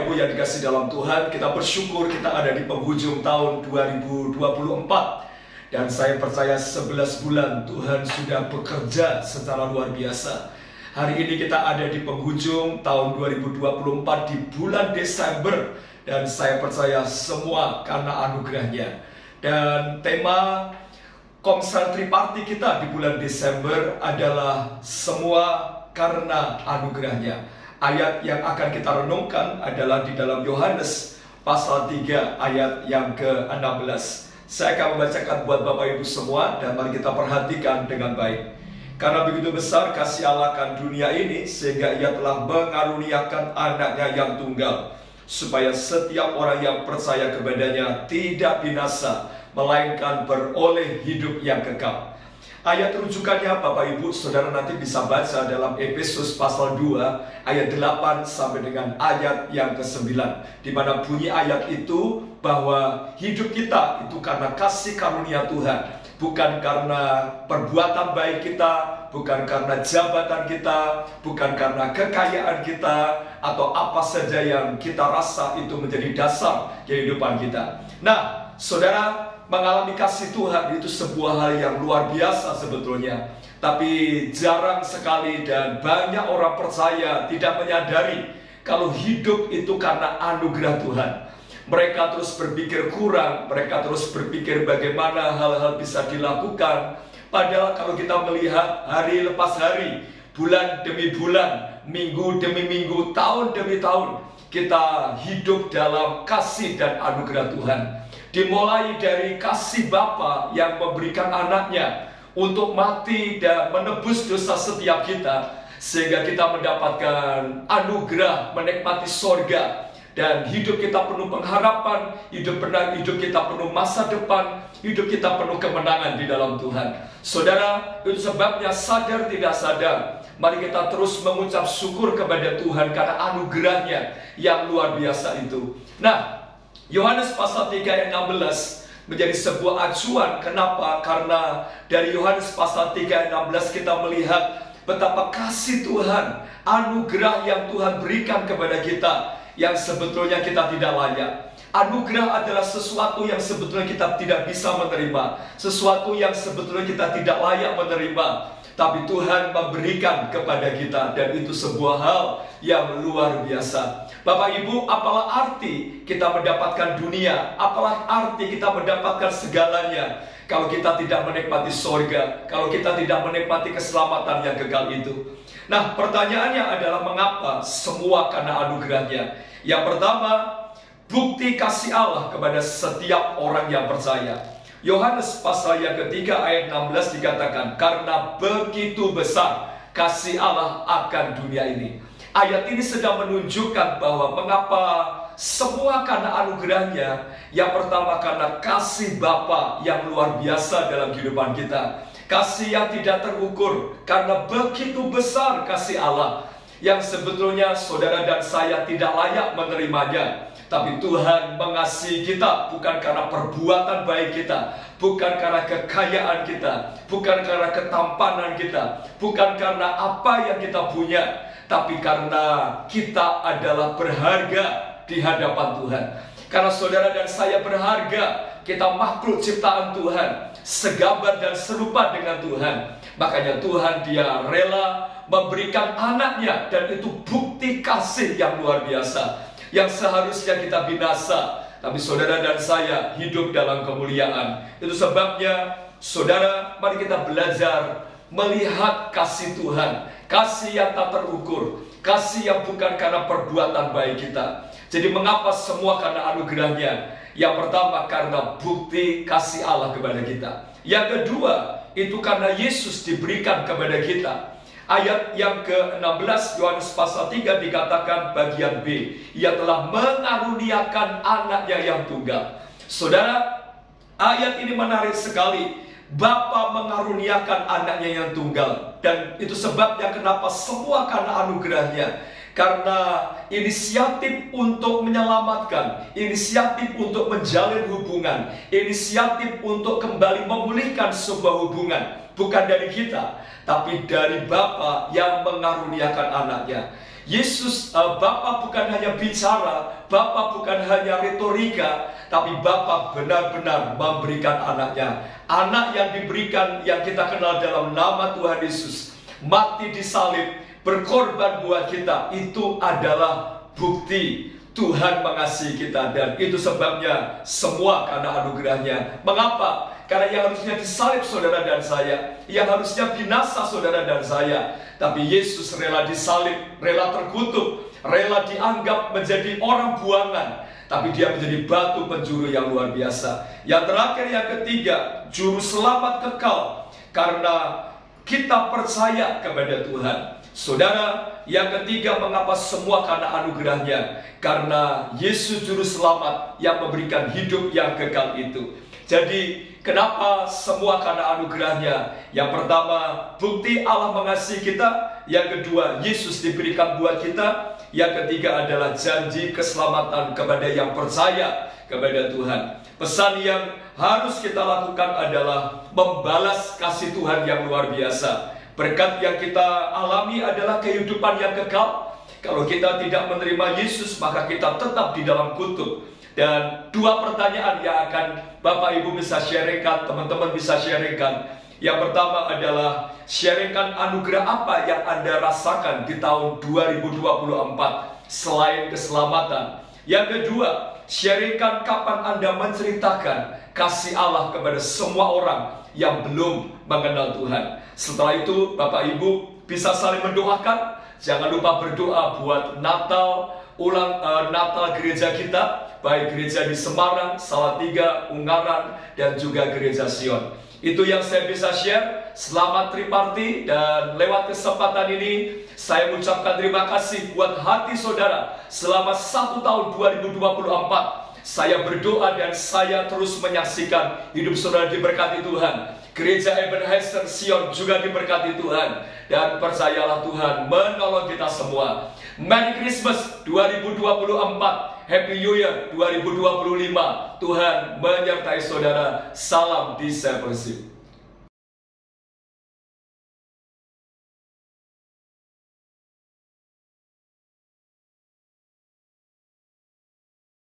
Bapak Ibu yang dikasih dalam Tuhan, kita bersyukur kita ada di penghujung tahun 2024. Dan saya percaya 11 bulan Tuhan sudah bekerja secara luar biasa. Hari ini kita ada di penghujung tahun 2024 di bulan Desember. Dan saya percaya semua karena anugerahnya. Dan tema Komsel Triparti kita di bulan Desember adalah semua karena anugerahnya. Ayat yang akan kita renungkan adalah di dalam Yohanes pasal 3 ayat yang ke-16. Saya akan membacakan buat Bapak Ibu semua dan mari kita perhatikan dengan baik. Karena begitu besar kasih Allah akan dunia ini sehingga Ia telah mengaruniakan anaknya yang tunggal, supaya setiap orang yang percaya kepadanya tidak binasa, melainkan beroleh hidup yang kekal. Ayat rujukannya Bapak Ibu Saudara nanti bisa baca dalam Efesus pasal 2 ayat 8 sampai dengan ayat yang ke-9, di mana bunyi ayat itu bahwa hidup kita itu karena kasih karunia Tuhan, bukan karena perbuatan baik kita, bukan karena jabatan kita, bukan karena kekayaan kita, atau apa saja yang kita rasa itu menjadi dasar kehidupan kita. Nah, saudara, mengalami kasih Tuhan itu sebuah hal yang luar biasa sebetulnya. Tapi jarang sekali dan banyak orang percaya tidak menyadari kalau hidup itu karena anugerah Tuhan. Mereka terus berpikir kurang, mereka terus berpikir bagaimana hal-hal bisa dilakukan. Padahal kalau kita melihat hari lepas hari, bulan demi bulan, minggu demi minggu, tahun demi tahun, kita hidup dalam kasih dan anugerah Tuhan. Dimulai dari kasih Bapa yang memberikan anaknya untuk mati dan menebus dosa setiap kita, sehingga kita mendapatkan anugerah menikmati sorga. Dan hidup kita penuh pengharapan, hidup kita penuh masa depan, hidup kita penuh kemenangan di dalam Tuhan. Saudara, itu sebabnya sadar tidak sadar, mari kita terus mengucap syukur kepada Tuhan karena anugerahnya yang luar biasa itu. Nah, Yohanes pasal 3 ayat 16 menjadi sebuah acuan. Kenapa? Karena dari Yohanes pasal 3 ayat 16 kita melihat betapa kasih Tuhan, anugerah yang Tuhan berikan kepada kita yang sebetulnya kita tidak layak. Anugerah adalah sesuatu yang sebetulnya kita tidak bisa menerima, sesuatu yang sebetulnya kita tidak layak menerima, tapi Tuhan memberikan kepada kita, dan itu sebuah hal yang luar biasa. Bapak Ibu, apalah arti kita mendapatkan dunia, apalah arti kita mendapatkan segalanya kalau kita tidak menikmati sorga, kalau kita tidak menikmati keselamatan yang kekal itu. Nah, pertanyaannya adalah mengapa? Semua karena anugerahnya. Yang pertama, bukti kasih Allah kepada setiap orang yang percaya. Yohanes pasal yang ketiga ayat 16 dikatakan, karena begitu besar kasih Allah akan dunia ini. Ayat ini sedang menunjukkan bahwa mengapa semua karena anugerahnya. Yang pertama karena kasih Bapa yang luar biasa dalam kehidupan kita. Kasih yang tidak terukur, karena begitu besar kasih Allah yang sebetulnya saudara dan saya tidak layak menerimanya. Tapi Tuhan mengasihi kita bukan karena perbuatan baik kita, bukan karena kekayaan kita, bukan karena ketampanan kita, bukan karena apa yang kita punya, tapi karena kita adalah berharga di hadapan Tuhan. Karena saudara dan saya berharga, kita makhluk ciptaan Tuhan, segambar dan serupa dengan Tuhan. Makanya Tuhan Dia rela memberikan anaknya, dan itu bukti kasih yang luar biasa. Yang seharusnya kita binasa, tapi saudara dan saya hidup dalam kemuliaan. Itu sebabnya saudara, mari kita belajar melihat kasih Tuhan, kasih yang tak terukur, kasih yang bukan karena perbuatan baik kita. Jadi mengapa semua karena anugerahnya? Yang pertama karena bukti kasih Allah kepada kita. Yang kedua itu karena Yesus diberikan kepada kita. Ayat yang ke-16 Yohanes pasal 3 dikatakan bagian B, Ia telah mengaruniakan anaknya yang tunggal. Saudara, ayat ini menarik sekali. Bapa mengaruniakan anaknya yang tunggal, dan itu sebabnya kenapa semua karena anugerahnya. Karena inisiatif untuk menyelamatkan, inisiatif untuk menjalin hubungan, inisiatif untuk kembali memulihkan sebuah hubungan bukan dari kita, tapi dari Bapa yang mengaruniakan anaknya. Yesus, Bapa bukan hanya bicara, Bapa bukan hanya retorika, tapi Bapa benar-benar memberikan anaknya. Anak yang diberikan, yang kita kenal dalam nama Tuhan Yesus, mati di salib, berkorban buat kita. Itu adalah bukti Tuhan mengasihi kita. Dan itu sebabnya semua karena anugerahnya. Mengapa? Karena yang harusnya disalib saudara dan saya, yang harusnya binasa saudara dan saya, tapi Yesus rela disalib, rela terkutuk, rela dianggap menjadi orang buangan, tapi dia menjadi batu penjuru yang luar biasa. Yang terakhir, yang ketiga, juru selamat kekal, karena kita percaya kepada Tuhan. Saudara, yang ketiga, mengapa semua karena anugerahnya? Karena Yesus juru selamat yang memberikan hidup yang kekal itu. Jadi, kenapa semua karena anugerahnya? Yang pertama, bukti Allah mengasihi kita. Yang kedua, Yesus diberikan buat kita. Yang ketiga adalah janji keselamatan kepada yang percaya kepada Tuhan. Pesan yang harus kita lakukan adalah membalas kasih Tuhan yang luar biasa. Berkat yang kita alami adalah kehidupan yang kekal. Kalau kita tidak menerima Yesus, maka kita tetap di dalam kutuk. Dan dua pertanyaan yang akan Bapak Ibu bisa sharingkan, teman-teman bisa sharingkan. Yang pertama adalah sharingkan anugerah apa yang Anda rasakan di tahun 2024 selain keselamatan. Yang kedua, sharingkan kapan Anda menceritakan kasih Allah kepada semua orang yang belum mengenal Tuhan. Setelah itu Bapak Ibu bisa saling mendoakan. Jangan lupa berdoa buat Natal, Natal gereja kita, baik gereja di Semarang, Salatiga, Ungaran, dan juga gereja Sion. Itu yang saya bisa share. Selamat Triparty, dan lewat kesempatan ini saya mengucapkan terima kasih buat hati saudara. Selama 1 tahun 2024 saya berdoa dan saya terus menyaksikan hidup saudara diberkati Tuhan. Gereja Ebenezer Sion juga diberkati Tuhan. Dan percayalah Tuhan menolong kita semua. Merry Christmas 2024, Happy New Year 2025. Tuhan menyertai saudara. Salam discipleship.